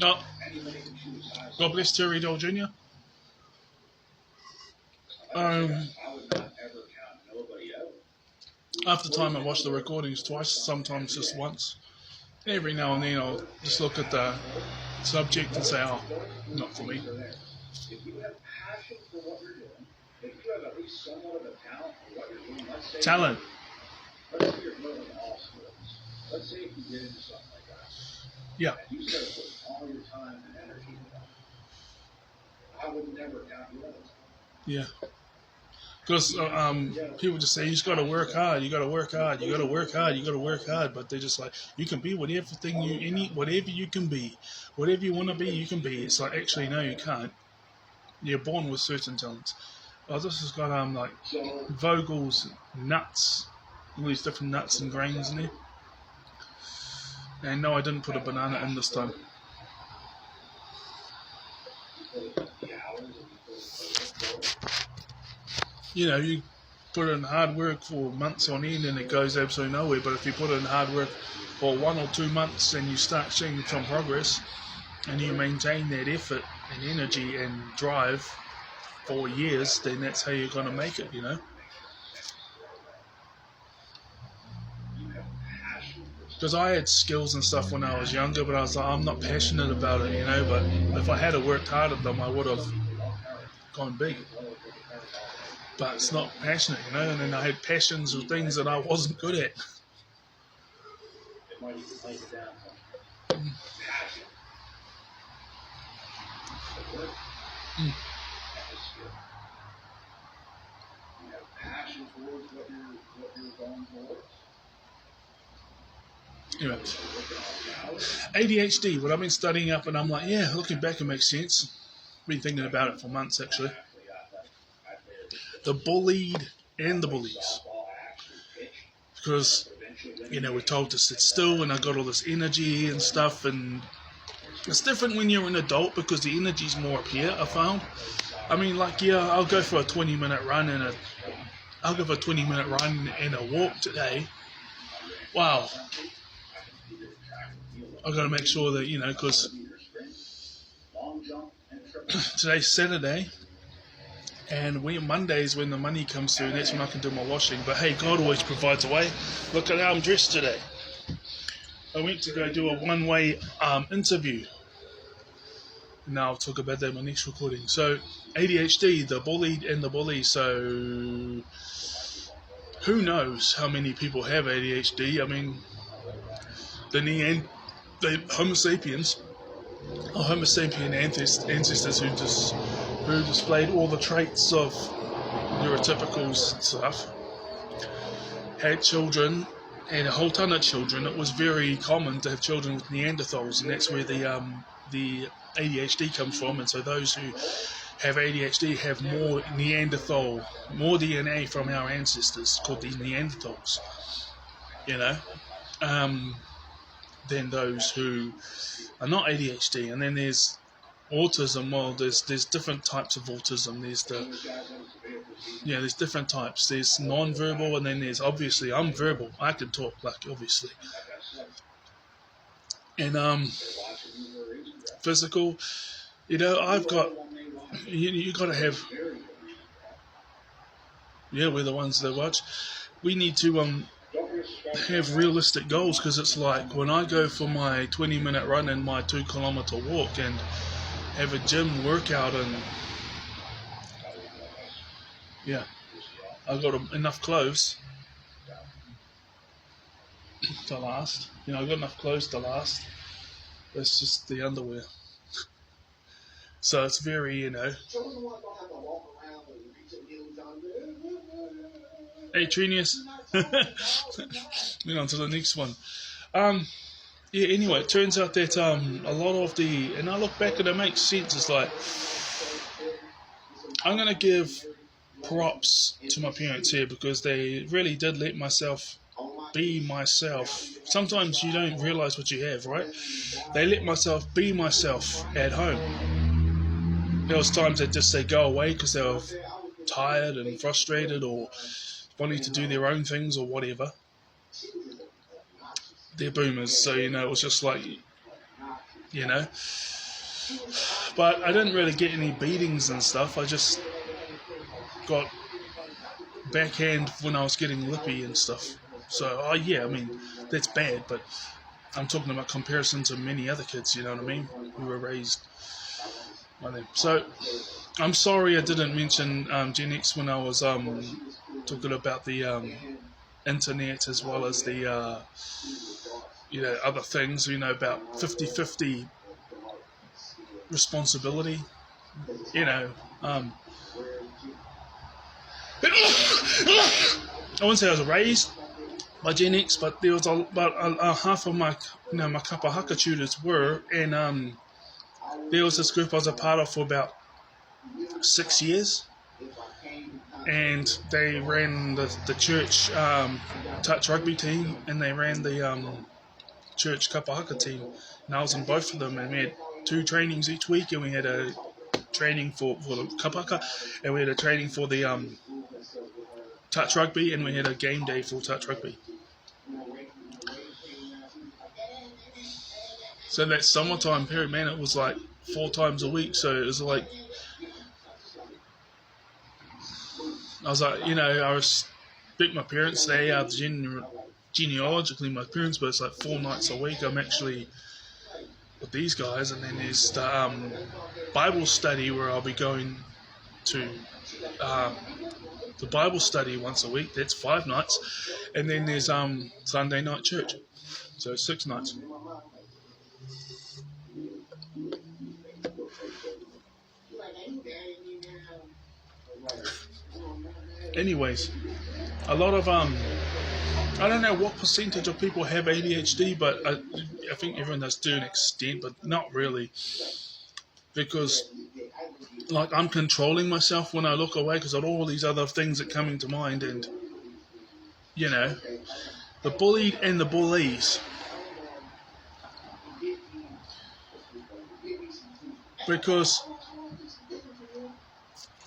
No, God bless Terry Dell Jr. Um, Half the time I watch the recordings twice, sometimes just once. Every now and then I'll just look at the subject and say, oh, not for me. Talent. Yeah. Yeah. Because people just say you just got to work hard, you got to work hard, you got to work hard, you got to work hard. But they're just like, you can be whatever you can be, whatever you want to be, you can be. It's like, actually, no, you can't. You're born with certain talents. Oh, this has got like Vogel's nuts, all these different nuts and grains in there. And no, I didn't put a banana in this time. You know, you put in hard work for months on end and it goes absolutely nowhere. But if you put in hard work for 1 or 2 months and you start seeing some progress and you maintain that effort and energy and drive for years, then that's how you're going to make it, you know. Because I had skills and stuff when I was younger, but I was like, I'm not passionate about it, you know. But if I had worked hard at them, I would have gone big. But it's not passionate, you know. And then I had passions or things that I wasn't good at. Anyway, ADHD, what I've been studying up, and I'm like, yeah, looking back, it makes sense. Been thinking about it for months, actually. The bullied and the bullies. Because, you know, we're told to sit still, and I got all this energy and stuff, and it's different when you're an adult because the energy's more up here, I found. I mean, like, yeah, I'll go for a 20-minute run and a walk today. Wow. I've got to make sure that, you know, because today's Saturday, and Monday's when the money comes through, and that's when I can do my washing. But hey, God always provides a way. Look at how I'm dressed today. I went to go do a one-way interview. Now I'll talk about that in my next recording. So, ADHD, the bullied and the bully. So, who knows how many people have ADHD? I mean, the Homo sapiens, or Homo sapien ancestors who displayed all the traits of neurotypical stuff, had children, and a whole ton of children. It was very common to have children with Neanderthals, and that's where the ADHD comes from. And so those who have ADHD have more DNA from our ancestors, called the Neanderthals, you know, than those who are not ADHD. And then there's autism. Well, there's different types of autism. There's different types. There's non-verbal, and then there's, obviously, I'm verbal. I can talk, like, obviously. And physical, you know, I've got, you got to have, yeah, we're the ones that watch. We need to have realistic goals, because it's like when I go for my 20-minute run and my 2-kilometer walk and have a gym workout, and yeah, I've got enough clothes to last. You know, I've got enough clothes to last. It's just the underwear. So it's very, you know. Hey, Trinius. On to the next one. Yeah, anyway, it turns out that a lot of and I look back and it makes sense. It's like, I'm going to give props to my parents here, because they really did let myself be myself. Sometimes you don't realise what you have, right? They let myself be myself at home. There was times they'd just say go away because they were tired and frustrated or wanting to do their own things or whatever. they're boomers, so it was just like, you know. But I didn't really get any beatings and stuff. I just got backhand when I was getting lippy and stuff. So, I mean, that's bad, but I'm talking about comparison to many other kids, you know what I mean, who were raised by them. So, I'm sorry I didn't mention Gen X when I was talking about the internet, as well as the other things, about 50-50 responsibility. I wouldn't say I was raised by Gen X, but there was about half of my my kapa haka tutors were, and there was this group I was a part of for about 6 years, and they ran the church touch rugby team, and they ran the church kapa haka team, and I was in both of them, and we had 2 trainings each week, and we had a training for the kapa haka, and we had a training for the touch rugby, and we had a game day for touch rugby. So that summertime period, man, it was like 4 times a week. So it was like, I respect my parents. They are genealogically my parents, but it's like 4 nights a week I'm actually with these guys. And then there's the Bible study where I'll be going to the Bible study once a week. That's 5 nights. And then there's Sunday night church. So 6 nights. Anyways, a lot of I don't know what percentage of people have ADHD, but I think everyone does to an extent, but not really, because like I'm controlling myself when I look away because of all these other things that come into mind, and the bullied and the bullies, because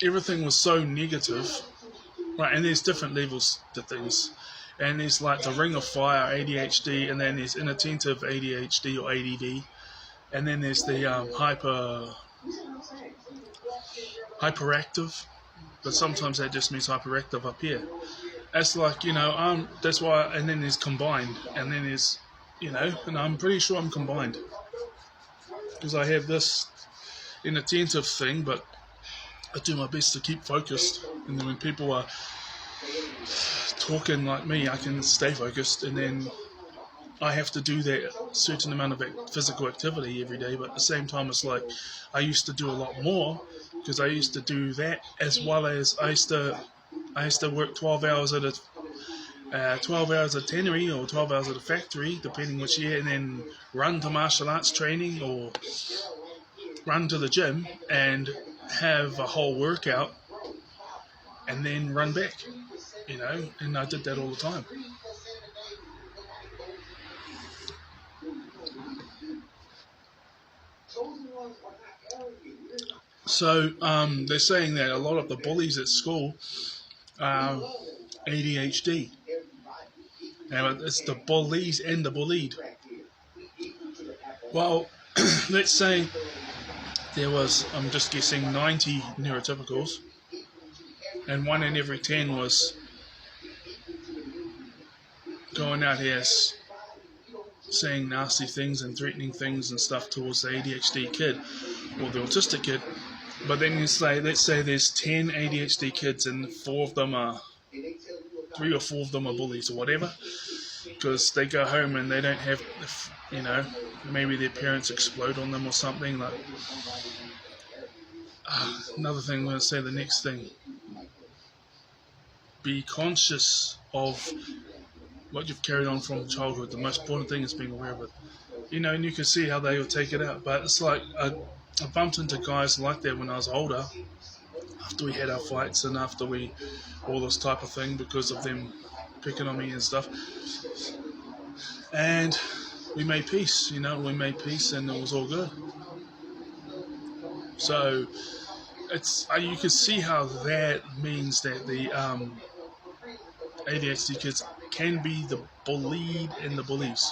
everything was so negative. Right, and there's different levels to things. And there's like the ring of fire ADHD, and then there's inattentive ADHD or ADD, and then there's the hyperactive, but sometimes that just means hyperactive up here. That's like, that's why, and then there's combined, and then there's, and I'm pretty sure I'm combined, because I have this inattentive thing, but I do my best to keep focused, and then when people are talking like me, I can stay focused, and then I have to do that certain amount of physical activity every day, but at the same time it's like I used to do a lot more, because I used to do that as well as I used to work 12 hours at a 12 hours at tannery or 12 hours at a factory, depending which year, and then run to martial arts training or run to the gym and have a whole workout and then run back, and I did that all the time. So they're saying that a lot of the bullies at school are ADHD. Now it's the bullies and the bullied. Well, let's say there was, I'm just guessing, 90 neurotypicals, and 1 in every 10 was going out here saying nasty things and threatening things and stuff towards the ADHD kid or the autistic kid. But then let's say there's 10 ADHD kids and 3 or 4 of them are bullies or whatever, because they go home and they don't have, maybe their parents explode on them or something. Like, another thing I'm going to say, the next thing, be conscious of what you've carried on from childhood. The most important thing is being aware of it. And you can see how they will take it out. But it's like, I bumped into guys like that when I was older, after we had our fights and after all this type of thing, because of them picking on me and stuff. And we made peace, and it was all good. So you can see how that means that the ADHD kids can be the bullied and the bullies.